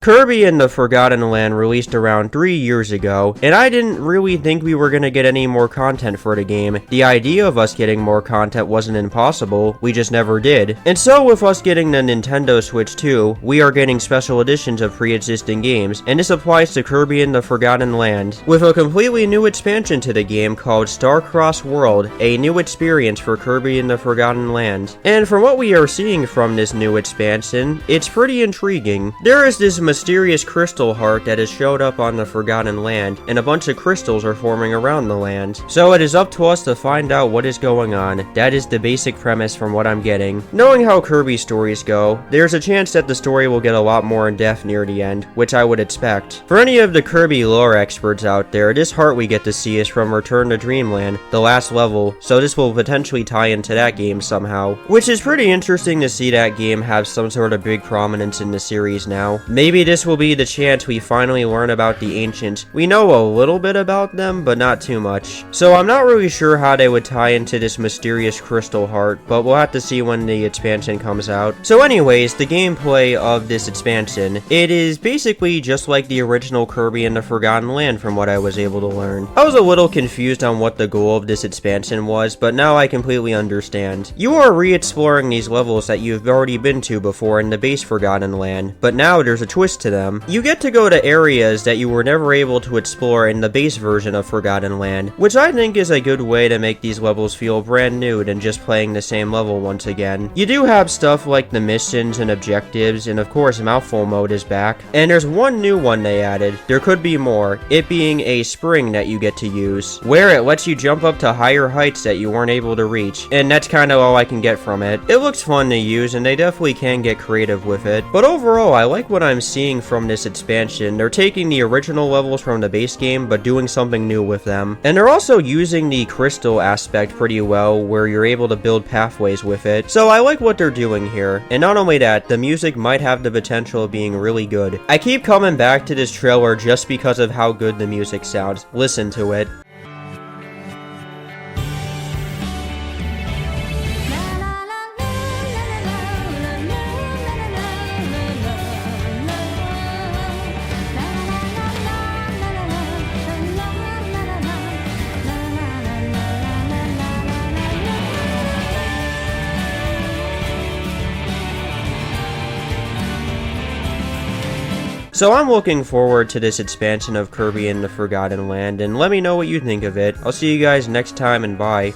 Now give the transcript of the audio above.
Kirby and the Forgotten Land released around 3 years ago, and I didn't really think we were gonna get any more content for the game. The idea of us getting more content wasn't impossible, we just never did. And so with us getting the Nintendo Switch 2, we are getting special editions of pre-existing games, and this applies to Kirby and the Forgotten Land, with a completely new expansion to the game called Star-Crossed World, a new experience for Kirby and the Forgotten Land. And from what we are seeing from this new expansion, it's pretty intriguing. There is this mysterious crystal heart that has showed up on the Forgotten Land, and a bunch of crystals are forming around the land. So it is up to us to find out what is going on. That is the basic premise from what I'm getting. Knowing how Kirby stories go, there's a chance that the story will get a lot more in depth near the end, which I would expect. For any of the Kirby lore experts out there, this heart we get to see is from Return to Dreamland, the last level, so this will potentially tie into that game somehow. Which is pretty interesting to see that game have some sort of big prominence in the series now. Maybe this will be the chance we finally learn about the Ancients. We know a little bit about them, but not too much. So I'm not really sure how they would tie into this mysterious crystal heart, but we'll have to see when the expansion comes out. So anyways, the gameplay of this expansion, it is basically just like the original Kirby and the Forgotten Land from what I was able to learn. I was a little confused on what the goal of this expansion was, but now I completely understand. You are re-exploring these levels that you've already been to before in the base Forgotten Land, but now there's a twist to them. You get to go to areas that you were never able to explore in the base version of Forgotten Land, which I think is a good way to make these levels feel brand new than just playing the same level once again. You do have stuff like the missions and objectives, and of course mouthful mode is back. And there's one new one they added. There could be more, it being a spring that you get to use, where it lets you jump up to higher heights that you weren't able to reach, and that's kind of all I can get from it. It looks fun to use, and they definitely can get creative with it, but overall I like what I'm seeing from this expansion. They're taking the original levels from the base game, but doing something new with them. And they're also using the crystal aspect pretty well, where you're able to build pathways with it. So I like what they're doing here. And not only that, the music might have the potential of being really good. I keep coming back to this trailer just because of how good the music sounds. Listen to it. So I'm looking forward to this expansion of Kirby and the Forgotten Land, and let me know what you think of it. I'll see you guys next time, and bye.